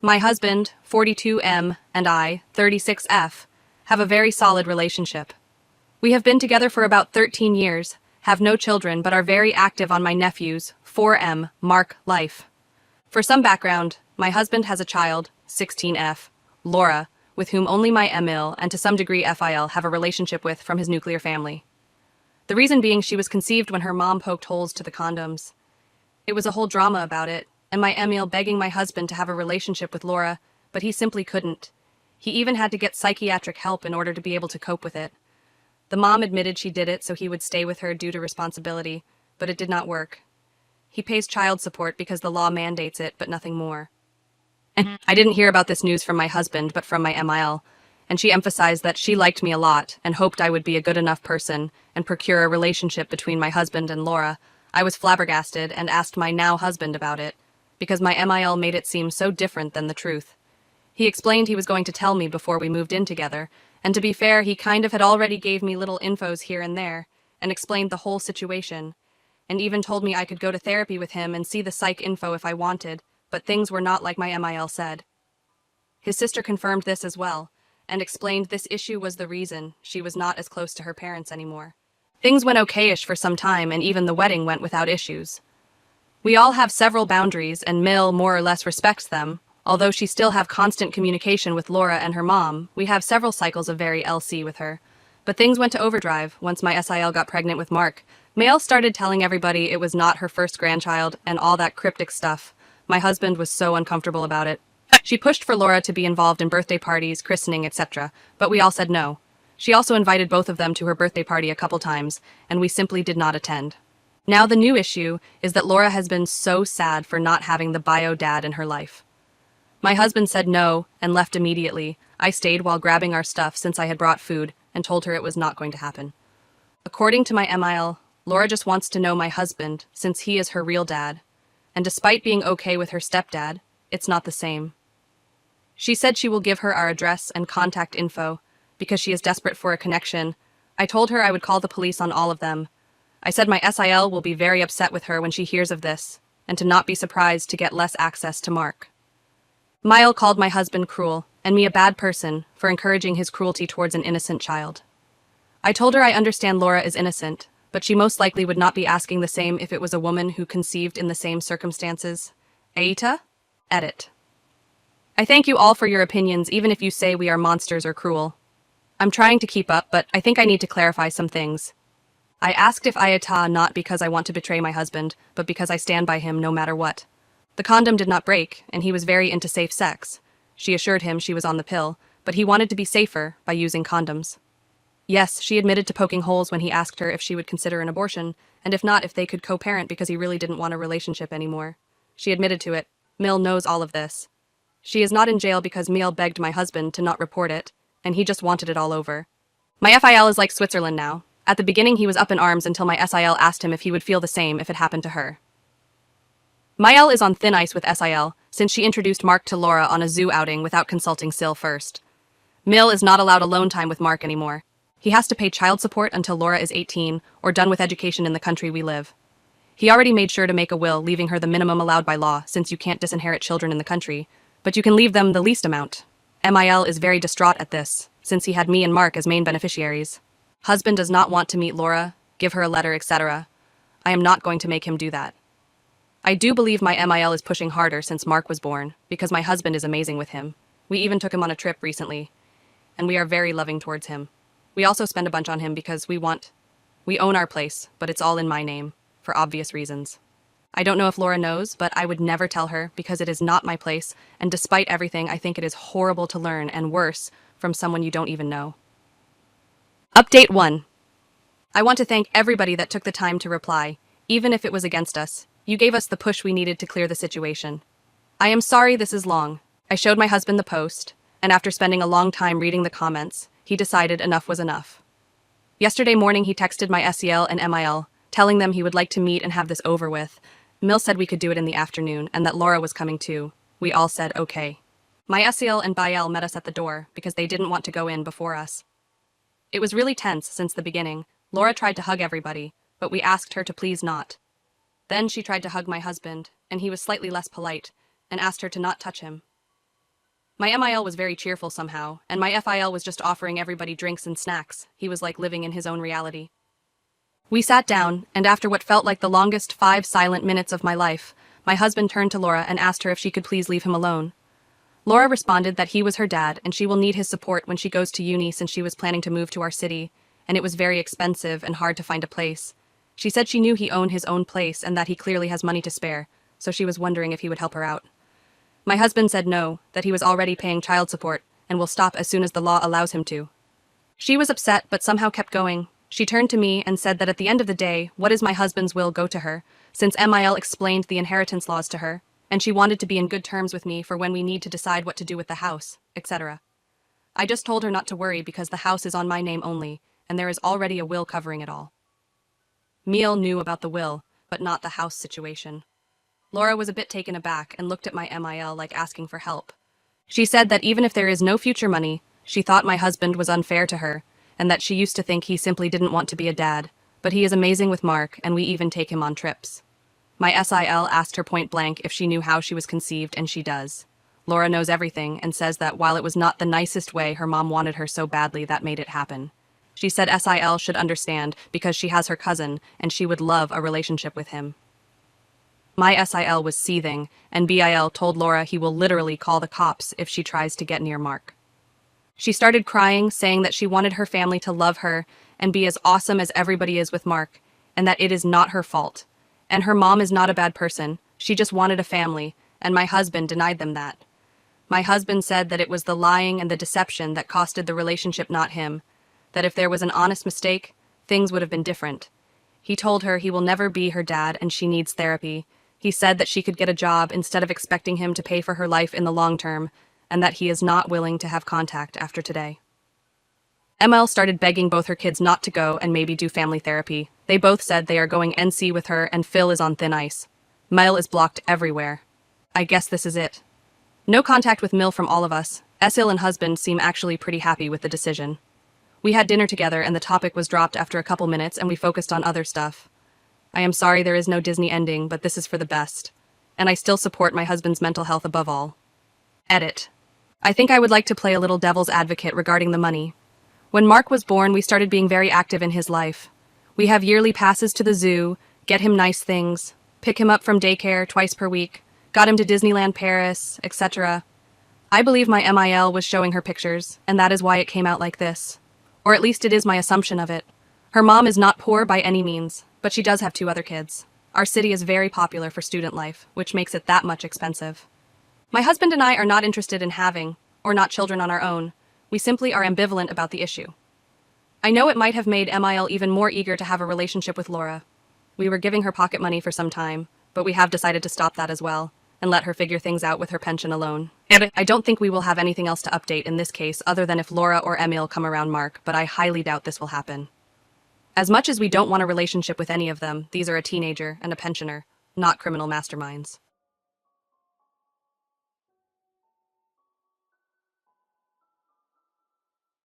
My husband, 42M, and I, 36F, have a very solid relationship. We have been together for about 13 years, have no children, but are very active on my nephew's, 4M, Mark, life. For some background, my husband has a child, 16F, Laura, with whom only my Emil and to some degree FIL have a relationship with from his nuclear family. The reason being she was conceived when her mom poked holes to the condoms. It was a whole drama about it, and my Emil begging my husband to have a relationship with Laura, but he simply couldn't. He even had to get psychiatric help in order to be able to cope with it. The mom admitted she did it so he would stay with her due to responsibility, but it did not work. He pays child support because the law mandates it, but nothing more. And I didn't hear about this news from my husband, but from my MIL, and she emphasized that she liked me a lot and hoped I would be a good enough person and procure a relationship between my husband and Laura. I was flabbergasted and asked my now husband about it, because my MIL made it seem so different than the truth. He explained he was going to tell me before we moved in together, and to be fair, he kind of had already gave me little infos here and there, and explained the whole situation, and even told me I could go to therapy with him and see the psych info if I wanted, but things were not like my MIL said. His sister confirmed this as well, and explained this issue was the reason she was not as close to her parents anymore. Things went okay-ish for some time, and even the wedding went without issues. We all have several boundaries, and Mill more or less respects them. Although she still have constant communication with Laura and her mom, we have several cycles of very LC with her. But things went to overdrive once my SIL got pregnant with Mark. Mail started telling everybody it was not her first grandchild and all that cryptic stuff. My husband was so uncomfortable about it. She pushed for Laura to be involved in birthday parties, christening, etc., but we all said no. She also invited both of them to her birthday party a couple times, and we simply did not attend. Now the new issue is that Laura has been so sad for not having the bio dad in her life. My husband said no and left immediately. I stayed while grabbing our stuff since I had brought food and told her it was not going to happen. According to my MIL, Laura just wants to know my husband since he is her real dad, and despite being okay with her stepdad, it's not the same. She said she will give her our address and contact info because she is desperate for a connection. I told her I would call the police on all of them. I said my SIL will be very upset with her when she hears of this, and to not be surprised to get less access to Mark. Mile called my husband cruel, and me a bad person, for encouraging his cruelty towards an innocent child. I told her I understand Laura is innocent, but she most likely would not be asking the same if it was a woman who conceived in the same circumstances. Aita? Edit. I thank you all for your opinions, even if you say we are monsters or cruel. I'm trying to keep up, but I think I need to clarify some things. I asked if Ayata not because I want to betray my husband, but because I stand by him no matter what. The condom did not break, and he was very into safe sex. She assured him she was on the pill, but he wanted to be safer by using condoms. Yes, she admitted to poking holes when he asked her if she would consider an abortion, and if not, if they could co-parent because he really didn't want a relationship anymore. She admitted to it. Mill knows all of this. She is not in jail because Mill begged my husband to not report it, and he just wanted it all over. My FIL is like Switzerland now. At the beginning he was up in arms until my SIL asked him if he would feel the same if it happened to her. Mael is on thin ice with SIL, since she introduced Mark to Laura on a zoo outing without consulting Sil first. Mill is not allowed alone time with Mark anymore. He has to pay child support until Laura is 18, or done with education in the country we live. He already made sure to make a will, leaving her the minimum allowed by law, since you can't disinherit children in the country, but you can leave them the least amount. MIL is very distraught at this, since he had me and Mark as main beneficiaries. Husband does not want to meet Laura, give her a letter, etc. I am not going to make him do that. I do believe my MIL is pushing harder since Mark was born, because my husband is amazing with him. We even took him on a trip recently, and we are very loving towards him. We also spend a bunch on him because we own our place, but it's all in my name, for obvious reasons. I don't know if Laura knows, but I would never tell her because it is not my place, and despite everything, I think it is horrible to learn, and worse, from someone you don't even know. Update 1. I want to thank everybody that took the time to reply, even if it was against us. You gave us the push we needed to clear the situation. I am sorry this is long. I showed my husband the post, and after spending a long time reading the comments, he decided enough was enough. Yesterday morning he texted my SEL and MIL, telling them he would like to meet and have this over with. Mill said we could do it in the afternoon and that Laura was coming too. We all said okay. My SEL and Bael met us at the door because they didn't want to go in before us. It was really tense since the beginning. Laura tried to hug everybody, but we asked her to please not. Then she tried to hug my husband, and he was slightly less polite, and asked her to not touch him. My MIL was very cheerful somehow, and my FIL was just offering everybody drinks and snacks. He was like living in his own reality. We sat down, and after what felt like the longest 5 silent minutes of my life, my husband turned to Laura and asked her if she could please leave him alone. Laura responded that he was her dad and she will need his support when she goes to uni since she was planning to move to our city, and it was very expensive and hard to find a place. She said she knew he owned his own place and that he clearly has money to spare, so she was wondering if he would help her out. My husband said no, that he was already paying child support and will stop as soon as the law allows him to. She was upset but somehow kept going. She turned to me and said that at the end of the day, what is my husband's will go to her, since MIL explained the inheritance laws to her, and she wanted to be in good terms with me for when we need to decide what to do with the house, etc. I just told her not to worry because the house is on my name only, and there is already a will covering it all. Miel knew about the will, but not the house situation. Laura was a bit taken aback and looked at my MIL like asking for help. She said that even if there is no future money, she thought my husband was unfair to her, and that she used to think he simply didn't want to be a dad, but he is amazing with Mark and we even take him on trips. My SIL asked her point blank if she knew how she was conceived, and she does. Laura knows everything and says that while it was not the nicest way her mom wanted her so badly, that made it happen. She said SIL should understand because she has her cousin and she would love a relationship with him. My SIL was seething, and BIL told Laura he will literally call the cops if she tries to get near Mark. She started crying, saying that she wanted her family to love her and be as awesome as everybody is with Mark, and that it is not her fault. And her mom is not a bad person, she just wanted a family, and my husband denied them that. My husband said that it was the lying and the deception that costed the relationship, not him, that if there was an honest mistake, things would have been different. He told her he will never be her dad and she needs therapy. He said that she could get a job instead of expecting him to pay for her life in the long term, and that he is not willing to have contact after today. ML started begging both her kids not to go and maybe do family therapy. They both said they are going NC with her and Phil is on thin ice. Mil is blocked everywhere. I guess this is it. No contact with Mil from all of us. Esil and husband seem actually pretty happy with the decision. We had dinner together and the topic was dropped after a couple minutes and we focused on other stuff. I am sorry there is no Disney ending, but this is for the best. And I still support my husband's mental health above all. Edit. I think I would like to play a little devil's advocate regarding the money. When Mark was born, we started being very active in his life. We have yearly passes to the zoo, get him nice things, pick him up from daycare twice per week, got him to Disneyland Paris, etc. I believe my MIL was showing her pictures, and that is why it came out like this. Or at least it is my assumption of it. Her mom is not poor by any means, but she does have 2 other kids. Our city is very popular for student life, which makes it that much expensive. My husband and I are not interested in having, or not children on our own. We simply are ambivalent about the issue. I know it might have made MIL even more eager to have a relationship with Laura. We were giving her pocket money for some time, but we have decided to stop that as well, and let her figure things out with her pension alone. I don't think we will have anything else to update in this case other than if Laura or Emil come around Mark, but I highly doubt this will happen. As much as we don't want a relationship with any of them, these are a teenager and a pensioner, not criminal masterminds.